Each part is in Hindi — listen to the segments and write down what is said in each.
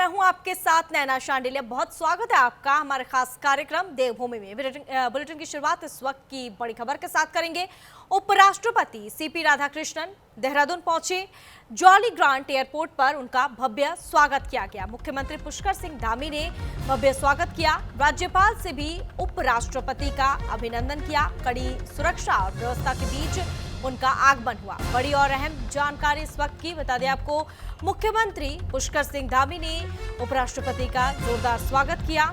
मैं हूं आपके साथ नैना शांडिल्य। बहुत स्वागत है आपका हमारे खास कार्यक्रम देवभूमि में। बुलेटिन की शुरुआत इस वक्त की बड़ी खबर के साथ करेंगे। उपराष्ट्रपति सीपी राधाकृष्णन देहरादून पहुंचे। जॉली ग्रांट एयरपोर्ट पर उनका भव्य स्वागत किया गया। मुख्यमंत्री पुष्कर सिंह धामी ने भव्य स्वागत किया। राज्यपाल से भी उपराष्ट्रपति का अभिनंदन किया। कड़ी सुरक्षा और व्यवस्था के बीच उनका आगमन हुआ। बड़ी और अहम जानकारी इस वक्त की बता दें आपको। मुख्यमंत्री पुष्कर सिंह धामी ने उपराष्ट्रपति का जोरदार स्वागत किया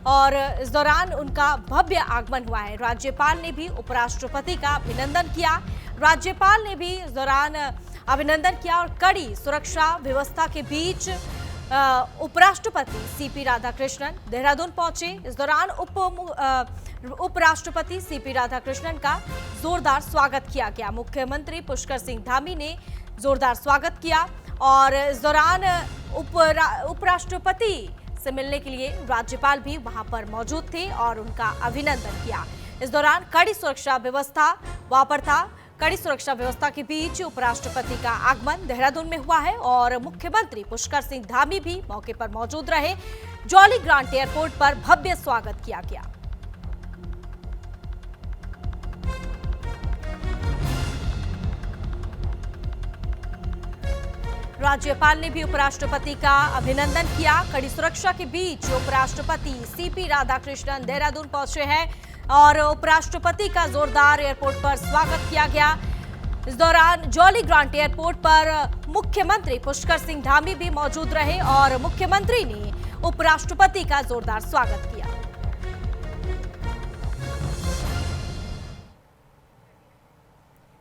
और इस दौरान उनका भव्य आगमन हुआ है। राज्यपाल ने भी उपराष्ट्रपति का अभिनंदन किया। राज्यपाल ने भी इस दौरान अभिनंदन किया और कड़ी सुरक्षा व्यवस्था के बीच उपराष्ट्रपति सीपी राधाकृष्णन देहरादून पहुंचे। इस दौरान उपराष्ट्रपति सीपी राधाकृष्णन का जोरदार स्वागत किया गया। मुख्यमंत्री पुष्कर सिंह धामी ने जोरदार स्वागत किया और इस दौरान उपराष्ट्रपति से मिलने के लिए राज्यपाल भी वहां पर मौजूद थे और उनका अभिनंदन किया। इस दौरान कड़ी सुरक्षा व्यवस्था वहां पर था। कड़ी सुरक्षा व्यवस्था के बीच उपराष्ट्रपति का आगमन देहरादून में हुआ है और मुख्यमंत्री पुष्कर सिंह धामी भी मौके पर मौजूद रहे। जॉली ग्रांट एयरपोर्ट पर भव्य स्वागत किया गया। राज्यपाल ने भी उपराष्ट्रपति का अभिनंदन किया। कड़ी सुरक्षा के बीच उपराष्ट्रपति सीपी राधाकृष्णन देहरादून पहुंचे हैं और उपराष्ट्रपति का जोरदार एयरपोर्ट पर स्वागत किया गया। इस दौरान जॉली ग्रांट एयरपोर्ट पर मुख्यमंत्री पुष्कर सिंह धामी भी मौजूद रहे और मुख्यमंत्री ने उपराष्ट्रपति का जोरदार स्वागत किया।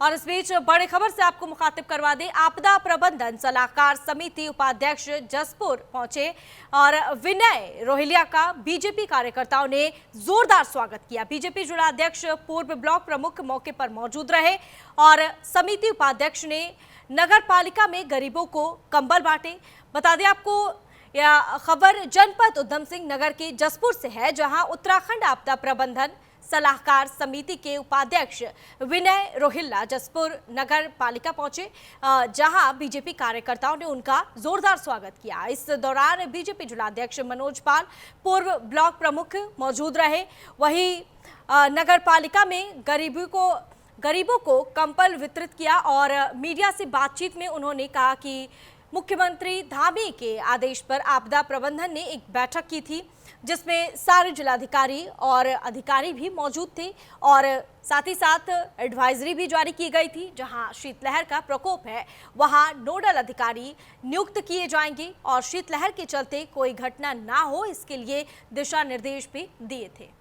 और इस बीच बड़ी खबर से आपको मुखातिब करवा दें। आपदा प्रबंधन सलाहकार समिति उपाध्यक्ष जसपुर पहुंचे और विनय रोहिलिया का बीजेपी कार्यकर्ताओं ने जोरदार स्वागत किया। बीजेपी जिला अध्यक्ष पूर्व ब्लॉक प्रमुख मौके पर मौजूद रहे और समिति उपाध्यक्ष ने नगर पालिका में गरीबों को कंबल बांटे। बता दें आपको यह खबर जनपद उधम सिंह नगर के जसपुर से है, जहां उत्तराखंड आपदा प्रबंधन सलाहकार समिति के उपाध्यक्ष विनय रोहिल्ला जसपुर नगर पालिका पहुंचे, जहां बीजेपी कार्यकर्ताओं ने उनका जोरदार स्वागत किया। इस दौरान बीजेपी जिलाध्यक्ष मनोज पाल पूर्व ब्लॉक प्रमुख मौजूद रहे। वहीं नगर पालिका में गरीबों को कंबल वितरित किया और मीडिया से बातचीत में उन्होंने कहा कि मुख्यमंत्री धामी के आदेश पर आपदा प्रबंधन ने एक बैठक की थी, जिसमें सारे जिलाधिकारी और अधिकारी भी मौजूद थे और साथ ही साथ एडवाइजरी भी जारी की गई थी। जहां शीतलहर का प्रकोप है वहां नोडल अधिकारी नियुक्त किए जाएंगे और शीतलहर के चलते कोई घटना ना हो, इसके लिए दिशा निर्देश भी दिए थे।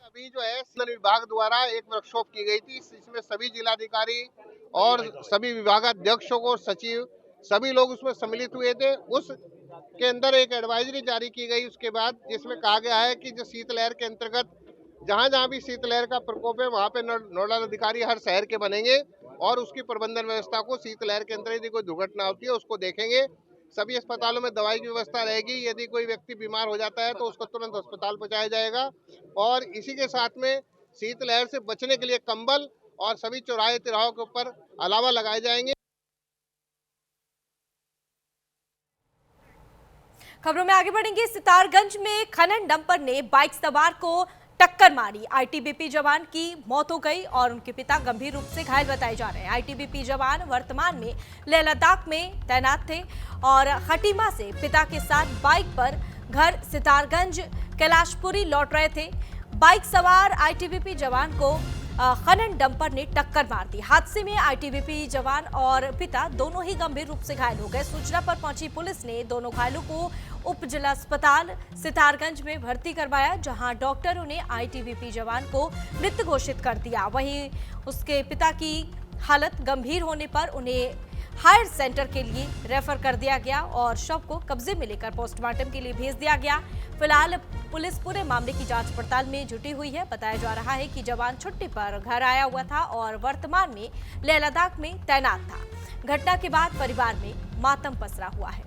अभी जो है वन विभाग द्वारा एक वर्कशॉप की गई थी, इसमें सभी जिलाधिकारी और सभी विभागाध्यक्षों को सचिव सभी लोग उसमें सम्मिलित हुए थे। उस के अंदर एक एडवाइजरी जारी की गई उसके बाद, जिसमें कहा गया है कि जो शीतलहर के अंतर्गत जहां जहां भी शीतलहर का प्रकोप है वहां पे नोडल अधिकारी हर शहर के बनेंगे और उसकी प्रबंधन व्यवस्था को शीतलहर के अंतर्गत यदि कोई दुर्घटना होती है उसको देखेंगे। सभी अस्पतालों में दवाई की व्यवस्था रहेगी। यदि कोई व्यक्ति बीमार हो जाता है तो उसको तुरंत अस्पताल पहुंचाया जाएगा और इसी के साथ में शीतलहर से बचने के लिए कंबल और सभी चौराहे तिराहों के ऊपर अलावा लगाए जाएंगे। खबरों में आगे बढ़ेंगे। सितारगंज में खनन डंपर ने बाइक सवार को टक्कर मारी। आईटीबीपी जवान की मौत हो गई और उनके पिता गंभीर रूप से घायल बताए जा रहे हैं। आईटीबीपी जवान वर्तमान में लेह लद्दाख में तैनात थे और खटीमा से पिता के साथ बाइक पर घर सितारगंज कैलाशपुरी लौट रहे थे। बाइक सवार आईटीबीपी जवान को खनन डंपर ने टक्कर मार दी। हादसे में आईटीबीपी जवान और पिता दोनों ही गंभीर रूप से घायल हो गए। सूचना पर पहुंची पुलिस ने दोनों घायलों को उप जिला अस्पताल सितारगंज में भर्ती करवाया, जहां डॉक्टरों ने आईटीबीपी जवान को मृत घोषित कर दिया। वहीं उसके पिता की हालत गंभीर होने पर उन्हें हायर सेंटर के लिए रेफर कर दिया गया और शव को कब्जे में लेकर पोस्टमार्टम के लिए भेज दिया गया। फिलहाल पुलिस पूरे मामले की जांच पड़ताल में जुटी हुई है। बताया जा रहा है कि जवान छुट्टी पर घर आया हुआ था और वर्तमान में लेह लद्दाख में तैनात था। घटना के बाद परिवार में मातम पसरा हुआ है।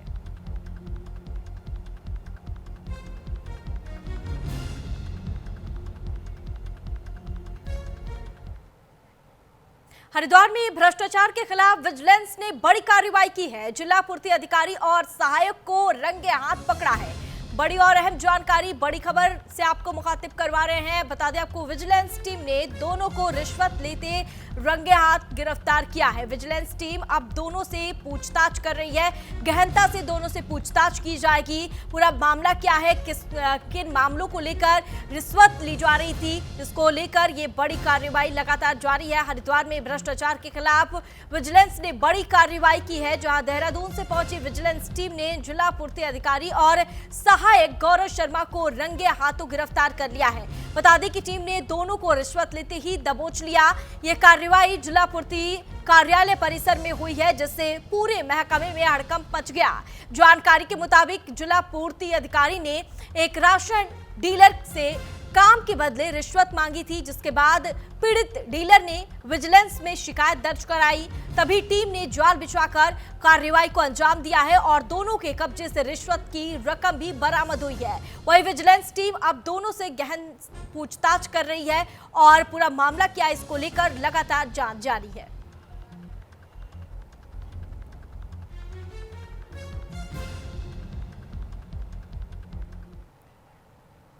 हरिद्वार में भ्रष्टाचार के खिलाफ विजिलेंस ने बड़ी कार्रवाई की है। जिला पूर्ति अधिकारी और सहायक को रंगे हाथ पकड़ा है। बड़ी और अहम जानकारी, बड़ी खबर से आपको मुखातिब करवा रहे हैं। बता दें आपको, विजिलेंस टीम ने दोनों को रिश्वत लेते रंगे हाथ गिरफ्तार किया है। विजिलेंस टीम अब दोनों से पूछताछ कर रही है। गहनता से दोनों से पूछताछ की जाएगी। पूरा मामला क्या है, किन मामलों को लेकर रिश्वत ली जा रही थी, इसको लेकर ये बड़ी कार्रवाई लगातार जारी है। हरिद्वार में भ्रष्टाचार के खिलाफ विजिलेंस ने बड़ी कार्रवाई की है, जहां देहरादून से पहुंची विजिलेंस टीम ने जिला पूर्ति अधिकारी और सहायक गौरव शर्मा को रंगे हाथों गिरफ्तार कर लिया है। बता दें कि टीम ने दोनों को रिश्वत लेते ही दबोच लिया। ये कार्रवाई जिला पूर्ति कार्यालय परिसर में हुई है, जिससे पूरे महकमे में हड़कंप मच गया। जानकारी के मुताबिक जिला पूर्ति अधिकारी ने एक राशन डीलर से काम के बदले रिश्वत मांगी थी, जिसके बाद पीड़ित डीलर ने विजिलेंस में शिकायत दर्ज कराई। तभी टीम ने जाल बिछाकर कार्रवाई को अंजाम दिया है और दोनों के कब्जे से रिश्वत की रकम भी बरामद हुई है। वही विजिलेंस टीम अब दोनों से गहन पूछताछ कर रही है और पूरा मामला क्या है, इसको लेकर लगातार जांच जारी है।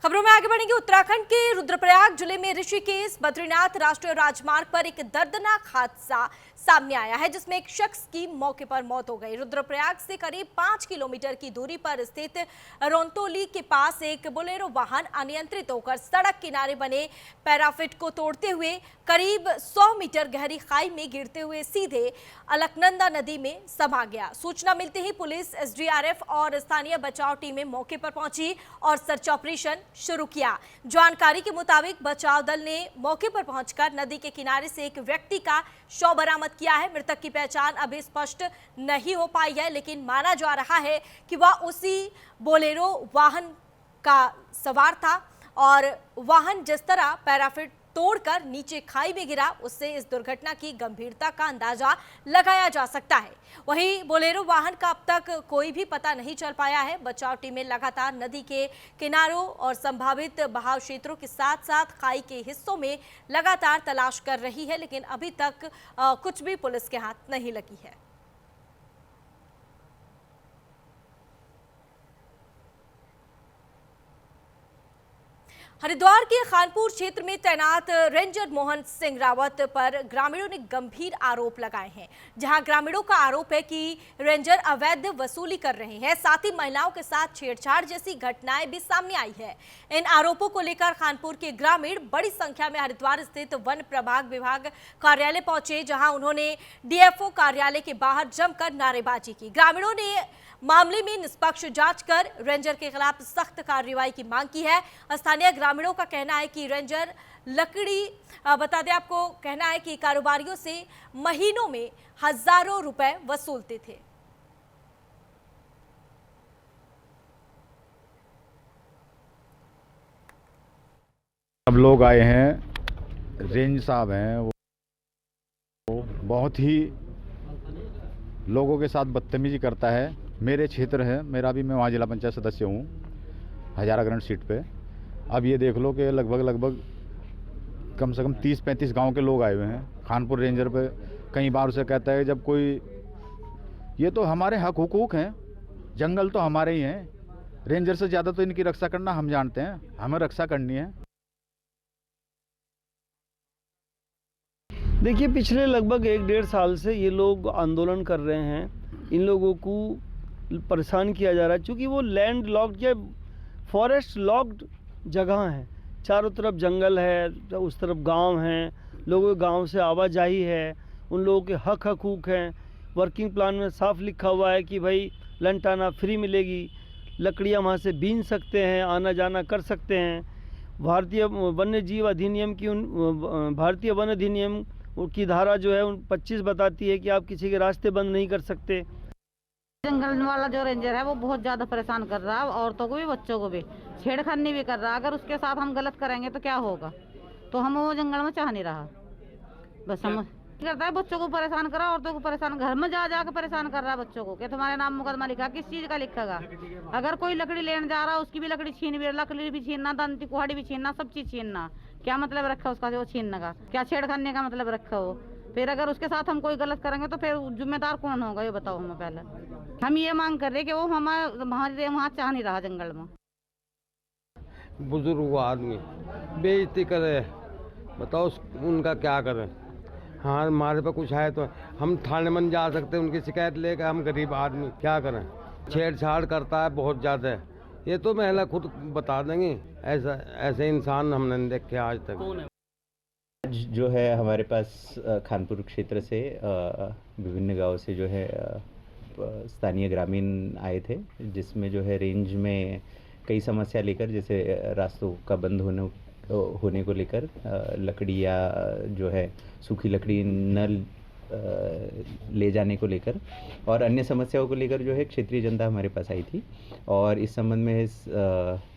खबरों में आगे बढ़ेंगे। उत्तराखंड के रुद्रप्रयाग जिले में ऋषिकेश बद्रीनाथ राष्ट्रीय राजमार्ग पर एक दर्दनाक हादसा सामने आया है, जिसमें एक शख्स की मौके पर मौत हो गई। रुद्रप्रयाग से करीब 5 किलोमीटर की दूरी पर स्थित रोंतोली के पास एक बोलेरो वाहन अनियंत्रित होकर सड़क किनारे बने पैराफिट को तोड़ते हुए करीब 100 मीटर गहरी खाई में गिरते हुए सीधे अलकनंदा नदी में समा गया। सूचना मिलते ही पुलिस, एसडीआरएफ और स्थानीय बचाव टीमें मौके पर पहुंची और सर्च ऑपरेशन शुरू किया। जानकारी के मुताबिक बचाव दल ने मौके पर पहुंचकर नदी के किनारे से एक व्यक्ति का शव बरामद किया है। मृतक की पहचान अभी स्पष्ट नहीं हो पाई है, लेकिन माना जा रहा है कि वह उसी बोलेरो वाहन का सवार था और वाहन जिस तरह पैराफिट तोड़कर नीचे खाई में गिरा, उससे इस दुर्घटना की गंभीरता का अंदाजा लगाया जा सकता है। वहीं बोलेरो वाहन का अब तक कोई भी पता नहीं चल पाया है। बचाव टीमें लगातार नदी के किनारों और संभावित बहाव क्षेत्रों के साथ साथ खाई के हिस्सों में लगातार तलाश कर रही है, लेकिन अभी तक कुछ भी पुलिस के हाथ नहीं लगी है। हरिद्वार के खानपुर क्षेत्र में तैनात रेंजर मोहन सिंह रावत पर ग्रामीणों ने गंभीर आरोप लगाए हैं। जहां ग्रामीणों का आरोप है कि रेंजर अवैध वसूली कर रहे हैं, साथ ही महिलाओं के साथ छेड़छाड़ जैसी घटनाएं भी सामने आई है। इन आरोपों को लेकर खानपुर के ग्रामीण बड़ी संख्या में हरिद्वार स्थित वन प्रभाग विभाग कार्यालय पहुंचे, जहां उन्होंने डीएफओ कार्यालय के बाहर जमकर नारेबाजी की। ग्रामीणों ने मामले में निष्पक्ष जांच कर रेंजर के खिलाफ सख्त कार्रवाई की मांग की है। स्थानीय ग्रामीणों का कहना है कि रेंजर लकड़ी बता दें आपको, कहना है कि कारोबारियों से महीनों में हजारों रुपए वसूलते थे। अब लोग आए हैं, रेंज साहब हैं, वो बहुत ही लोगों के साथ बदतमीजी करता है। मेरे क्षेत्र है, मेरा भी, मैं वहाँ जिला पंचायत सदस्य हूँ हजाराग्रंथ सीट पे। अब ये देख लो कि लगभग कम से कम 30-35 गांव के लोग आए हुए हैं। खानपुर रेंजर पे कई बार उसे कहता है, जब कोई, ये तो हमारे हक हुकूक हैं, जंगल तो हमारे ही हैं, रेंजर से ज़्यादा तो इनकी रक्षा करना हम जानते हैं, हमें रक्षा करनी है। देखिए, पिछले लगभग 1-1.5 साल से ये लोग आंदोलन कर रहे हैं। इन लोगों को परेशान किया जा रहा है, क्योंकि वो लैंड लॉक्ड या फॉरेस्ट लॉक्ड जगह हैं। चारों तरफ जंगल है, उस तरफ गांव हैं, लोगों के गांव से आवाजाही है, उन लोगों के हक हकूक हैं। वर्किंग प्लान में साफ लिखा हुआ है कि भाई लंटाना फ्री मिलेगी, लकड़ियाँ वहाँ से बीन सकते हैं, आना जाना कर सकते हैं। भारतीय वन्य जीव अधिनियम की भारतीय वन अधिनियम की धारा जो है 25 बताती है कि आप किसी के रास्ते बंद नहीं कर सकते। जंगल वाला जो रेंजर है वो बहुत ज्यादा परेशान कर रहा है, औरतों को भी बच्चों को भी छेड़खानी भी कर रहा है। अगर उसके साथ हम गलत करेंगे तो क्या होगा, तो हम वो जंगल में चाह नहीं रहा। बस हम करता है, बच्चों को परेशान कर रहा है, औरतों को परेशान, घर में जा जाकर परेशान कर रहा है बच्चों को कि तुम्हारे नाम मुकदमा लिखा, किस चीज का लिखेगा। अगर कोई लकड़ी लेने जा रहा है, उसकी भी लकड़ी छीन भी, लकड़ी भी छीनना, दंती कुहाड़ी भी छीनना, सब चीज छीनना। क्या मतलब रखा उसका वो छीनने का, क्या छेड़खानी का मतलब रखा हो। फिर अगर उसके साथ हम कोई गलत करेंगे तो फिर जिम्मेदार कौन होगा, ये बताओ हमें पहले। हम ये मांग कर रहे कि वो हमारे वहाँ चाह नहीं रहा जंगल में। बुजुर्ग हुआ आदमी बेइज्जती करे, बताओ उनका क्या करें। हाँ, हमारे पे कुछ है तो हम थाने में जा सकते हैं, उनकी शिकायत लेकर। हम गरीब आदमी क्या करें, छेड़छाड़ करता है बहुत ज़्यादा। ये तो महिला खुद बता देंगी, ऐसे इंसान हमने नहीं देखे आज तक। आज जो है हमारे पास खानपुर क्षेत्र से विभिन्न गांव से जो है स्थानीय ग्रामीण आए थे, जिसमें जो है रेंज में कई समस्या लेकर, जैसे रास्तों का बंद होने को लेकर, लकड़ी या जो है सूखी लकड़ी न ले जाने को लेकर और अन्य समस्याओं को लेकर जो है क्षेत्रीय जनता हमारे पास आई थी और इस संबंध में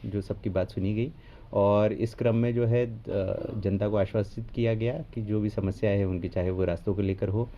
जो सबकी बात सुनी गई और इस क्रम में जो है जनता को आश्वासित किया गया कि जो भी समस्या है उनकी, चाहे वो रास्तों को लेकर हो।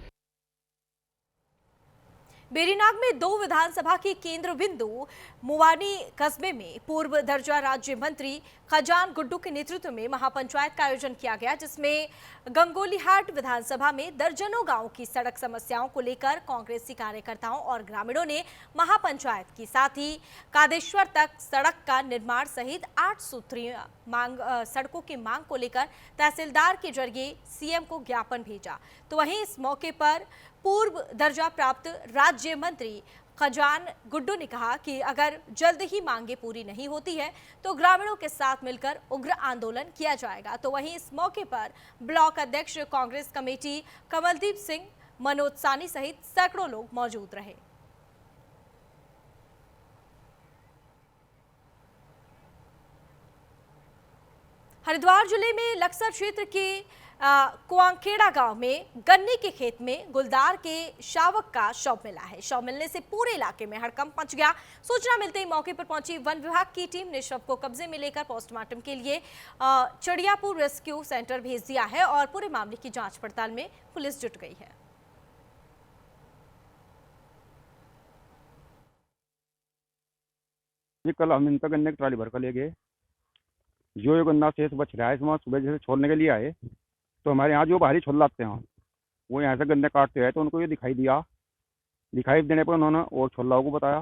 बेरीनाग में 2 विधानसभा के केंद्र बिंदु मुवानी कस्बे में पूर्व दर्जा राज्य मंत्री खजान गुड्डू के नेतृत्व में महापंचायत का आयोजन किया गया, जिसमें गंगोलीहाट विधानसभा में दर्जनों गांवों की सड़क समस्याओं को लेकर कांग्रेसी कार्यकर्ताओं और ग्रामीणों ने महापंचायत की, साथ ही कादेश्वर तक सड़क का निर्माण सहित 8 सूत्रीय सड़कों की मांग को लेकर तहसीलदार के जरिए सीएम को ज्ञापन भेजा। तो वहीं इस मौके पर पूर्व दर्जा प्राप्त राज्य मंत्री खजान गुड्डू ने कहा कि अगर जल्द ही मांगे पूरी नहीं होती है तो ग्रामीणों के साथ मिलकर उग्र आंदोलन किया जाएगा। तो वहीं इस मौके पर ब्लॉक अध्यक्ष कांग्रेस कमेटी कमलदीप सिंह, मनोज सानी सहित सैकड़ों लोग मौजूद रहे। हरिद्वार जिले में लक्सर क्षेत्र के कुआंखेड़ा गांव में गन्ने के खेत में गुलदार के शावक का शव मिला है। शव मिलने से पूरे इलाके में हड़कंप मच गया। सूचना मिलते ही मौके पर पहुंची वन विभाग की टीम ने शव को कब्जे में लेकर पोस्टमार्टम के लिए चड़ियापुर रेस्क्यू सेंटर भेज दिया है और पूरे मामले की जांच पड़ताल में पुलिस जुट गई है। कल हम इनका गन्ने की ट्राली भर कर ले गए, जो ये गन्ना शेष बच रहा है इसमें सुबह जैसे छोड़ने के लिए आए तो हमारे यहाँ जो बाहरी छोल लाते हैं वो यहाँ से गन्ने काटते हैं, तो उनको ये दिखाई दिया। दिखाई देने पर उन्होंने और छोल्लाओं को बताया,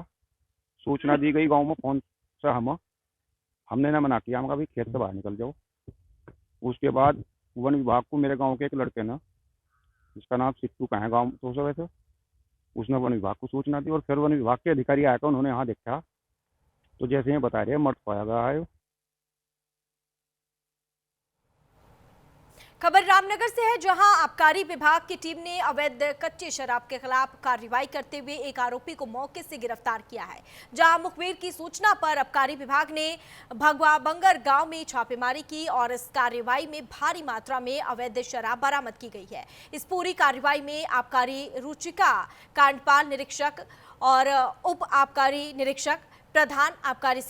सूचना दी गई गांव में फोन से। हमने ना मना किया, हम कहा भाई खेत से बाहर निकल जाओ। उसके बाद वन विभाग को मेरे गाँव के एक लड़के ने, जिसका नाम सिट्टू का है गाँव तो वैसे, उसने वन विभाग को सूचना दी और फिर वन विभाग के अधिकारी आकर उन्होंने यहाँ देखा तो जैसे ये बता रहे मर्द पाया गया है। खबर रामनगर से है, जहां आबकारी विभाग की टीम ने अवैध कच्चे शराब के खिलाफ कार्रवाई करते हुए एक आरोपी को मौके से गिरफ्तार किया है। जहां मुखबिर की सूचना पर आबकारी विभाग ने भगवा बंगर गांव में छापेमारी की और इस कार्रवाई में भारी मात्रा में अवैध शराब बरामद की गई है। इस पूरी कार्रवाई में आबकारी रुचिका कांडपाल निरीक्षक और उप आबकारी निरीक्षक, प्रधान आबकारी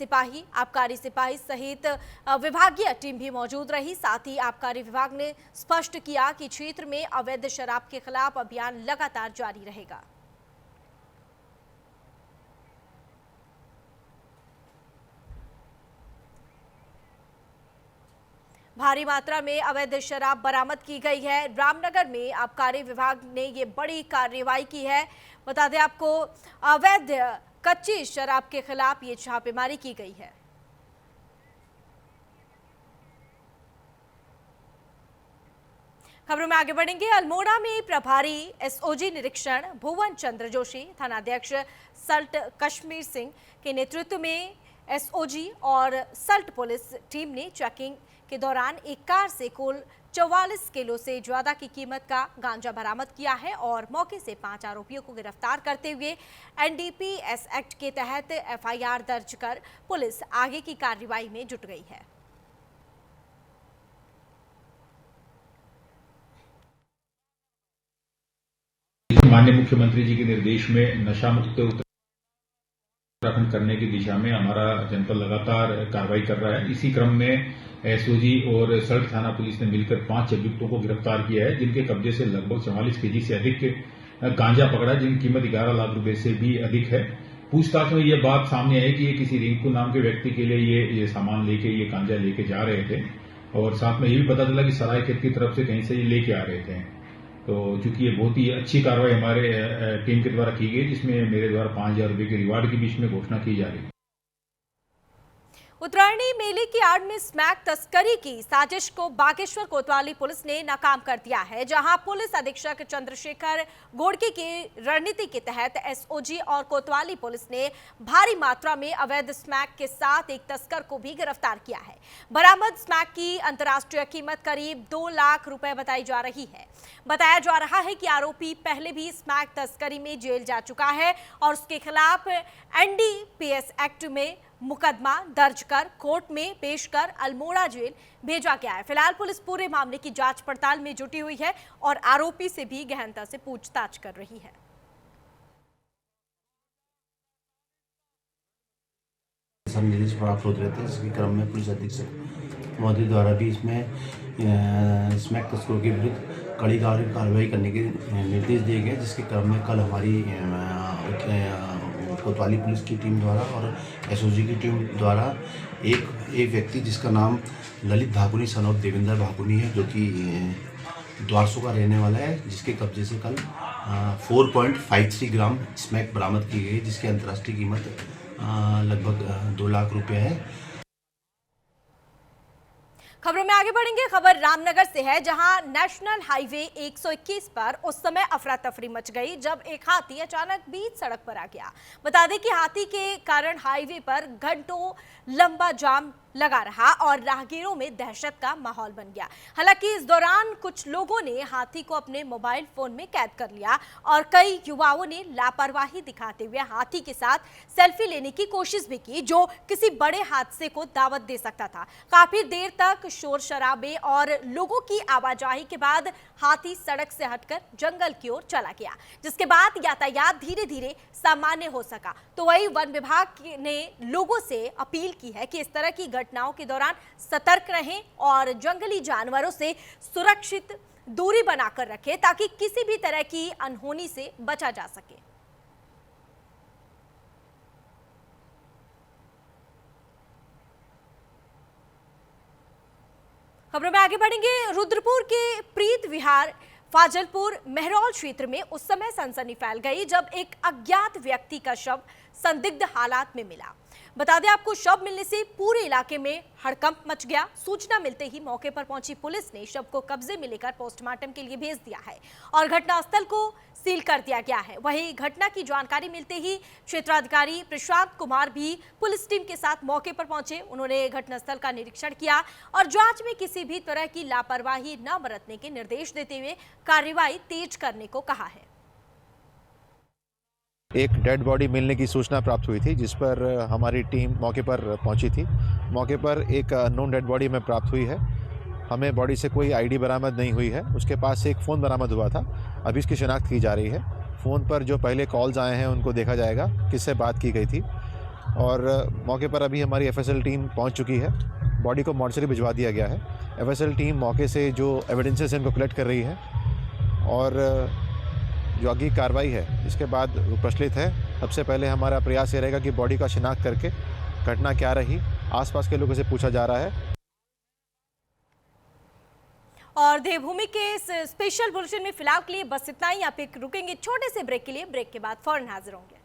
सिपाही सहित विभागीय टीम भी मौजूद रही। साथ ही आबकारी विभाग ने स्पष्ट किया कि क्षेत्र में अवैध शराब के खिलाफ अभियान लगातार जारी रहेगा। भारी मात्रा में अवैध शराब बरामद की गई है। रामनगर में आबकारी विभाग ने ये बड़ी कार्रवाई की है। बता दें आपको, अवैध कच्ची शराब के खिलाफ ये छापेमारी की गई है। खबरों में आगे बढ़ेंगे। अल्मोड़ा में प्रभारी एसओजी निरीक्षण भुवन चंद्र जोशी, थानाध्यक्ष सल्ट कश्मीर सिंह के नेतृत्व में एसओजी और सल्ट पुलिस टीम ने चेकिंग के दौरान एक कार से कुल 44 किलो से ज्यादा की कीमत का गांजा बरामद किया है और मौके से 5 आरोपियों को गिरफ्तार करते हुए एनडीपीएस एक्ट के तहत एफआईआर दर्ज कर पुलिस आगे की कार्रवाई में जुट गई है। माननीय मुख्यमंत्री जी के निर्देश में नशा मुक्त उत्तराखंड करने की दिशा में हमारा जनपद लगातार कार्रवाई कर रहा है। इसी क्रम में एसओजी और सल्ट थाना पुलिस ने मिलकर 5 अभियुक्तों को गिरफ्तार किया है, जिनके कब्जे से लगभग 44 केजी से अधिक गांजा पकड़ा, जिनकी कीमत 11 लाख रुपए से भी अधिक है। पूछताछ में यह बात सामने आई कि ये किसी रिंकू नाम के व्यक्ति के लिए ये सामान लेके, ये गांजा लेके जा रहे थे और साथ में ये भी पता चला कि सरायखेत की तरफ से कहीं से ये लेके आ रहे थे। तो चूंकि ये बहुत ही अच्छी कार्रवाई हमारे टीम के द्वारा की गई, जिसमें मेरे द्वारा 5,000 रुपये के रिवार्ड की बीच में घोषणा की जा रही है। उत्तरायणी मेले की आड़ में स्मैक तस्करी की साजिश को बागेश्वर कोतवाली पुलिस ने नाकाम कर दिया है, जहां पुलिस अधीक्षक चंद्रशेखर गोड़के की रणनीति के तहत एसओजी और कोतवाली पुलिस ने भारी मात्रा में अवैध स्मैक के साथ एक तस्कर को भी गिरफ्तार किया है। बरामद स्मैक की अंतर्राष्ट्रीय कीमत करीब 2 लाख रुपए बताई जा रही है। बताया जा रहा है कि आरोपी पहले भी स्मैक तस्करी में जेल जा चुका है और उसके खिलाफ एनडीपीएस एक्ट में मुकदमा दर्ज कर कोर्ट में पेश कर अल्मोड़ा जेल भेजा गया है। फिलहाल पुलिस पूरे मामले की जांच पड़ताल में जुटी हुई है और आरोपी से भी गहनता से पूछताछ कर रही है। निर्देश प्राप्त होते रहते हैं, इसके क्रम में पुलिस अधीक्षक महोदय द्वारा भी इसमें स्मैक तस्करों के विरुद्ध कड़ी कार्रवाई करने के निर्देश दिए गए, जिसके क्रम में कल हमारी कोतवाली पुलिस की टीम द्वारा और एसओजी की टीम द्वारा एक व्यक्ति जिसका नाम ललित भाकुनी सन ऑफ देवेंद्र भाकुनी है, जो कि द्वारसू का रहने वाला है, जिसके कब्जे से कल 4.53 ग्राम स्मैक बरामद की गई, जिसकी अंतर्राष्ट्रीय कीमत लगभग 2 लाख रुपए है। खबरों में आगे बढ़ेंगे। खबर रामनगर से है, जहां नेशनल हाईवे 121 पर उस समय अफरा तफरी मच गई जब एक हाथी अचानक बीच सड़क पर आ गया। बता दें कि हाथी के कारण हाईवे पर घंटों लंबा जाम लगा रहा और राहगीरों में दहशत का माहौल बन गया। हालांकि इस दौरान कुछ लोगों ने हाथी को अपने मोबाइल फोन में कैद कर लिया और कई युवाओं ने लापरवाही दिखाते हुए हाथी के साथ सेल्फी लेने की कोशिश भी की, जो किसी बड़े हादसे को दावत दे सकता था। काफी देर तक शोर शराबे और लोगों की आवाजाही के बाद हाथी सड़क से हटकर जंगल की ओर चला गया, जिसके बाद यातायात धीरे धीरे सामान्य हो सका। तो वही वन विभाग ने लोगों से अपील की है कि इस तरह की घटनाओं के दौरान सतर्क रहें और जंगली जानवरों से सुरक्षित दूरी बनाकर रखें, ताकि किसी भी तरह की अनहोनी से बचा जा सके। खबरों में आगे बढ़ेंगे। रुद्रपुर के प्रीत विहार फाजलपुर मेहरौल क्षेत्र में उस समय सनसनी फैल गई जब एक अज्ञात व्यक्ति का शव संदिग्ध हालात में मिला। बता दें आपको, शव मिलने से पूरे इलाके में हड़कंप मच गया। सूचना मिलते ही मौके पर पहुंची पुलिस ने शव को कब्जे में लेकर पोस्टमार्टम के लिए भेज दिया है और घटनास्थल को सील कर दिया गया है। वहीं घटना की जानकारी मिलते ही क्षेत्राधिकारी प्रशांत कुमार भी पुलिस टीम के साथ मौके पर पहुंचे। उन्होंने घटनास्थल का निरीक्षण किया और जांच में किसी भी तरह की लापरवाही न बरतने के निर्देश देते हुए कार्रवाई तेज करने को कहा है। एक डेड बॉडी मिलने की सूचना प्राप्त हुई थी, जिस पर हमारी टीम मौके पर पहुंची थी। मौके पर एक अननोन डेड बॉडी हमें प्राप्त हुई है। हमें बॉडी से कोई आईडी बरामद नहीं हुई है। उसके पास से एक फ़ोन बरामद हुआ था, अभी इसकी शिनाख्त की जा रही है। फ़ोन पर जो पहले कॉल्स आए हैं उनको देखा जाएगा किससे बात की गई थी। और मौके पर अभी हमारी एफएसएल टीम पहुंच चुकी है। बॉडी को मॉर्चरी भिजवा दिया गया है। एफएसएल टीम मौके से जो एविडेंसेस हैं उनको कलेक्ट कर रही है और जो आगे कार्रवाई है इसके बाद वो प्रचलित है। सबसे पहले हमारा प्रयास ये रहेगा कि बॉडी का शिनाख्त करके घटना क्या रही, आसपास के लोगों से पूछा जा रहा है। और देवभूमि के इस स्पेशल बुलेटिन में फिलहाल के लिए बस इतना ही। आप एक रुकेंगे छोटे से ब्रेक के लिए, ब्रेक के बाद फौरन हाजिर होंगे।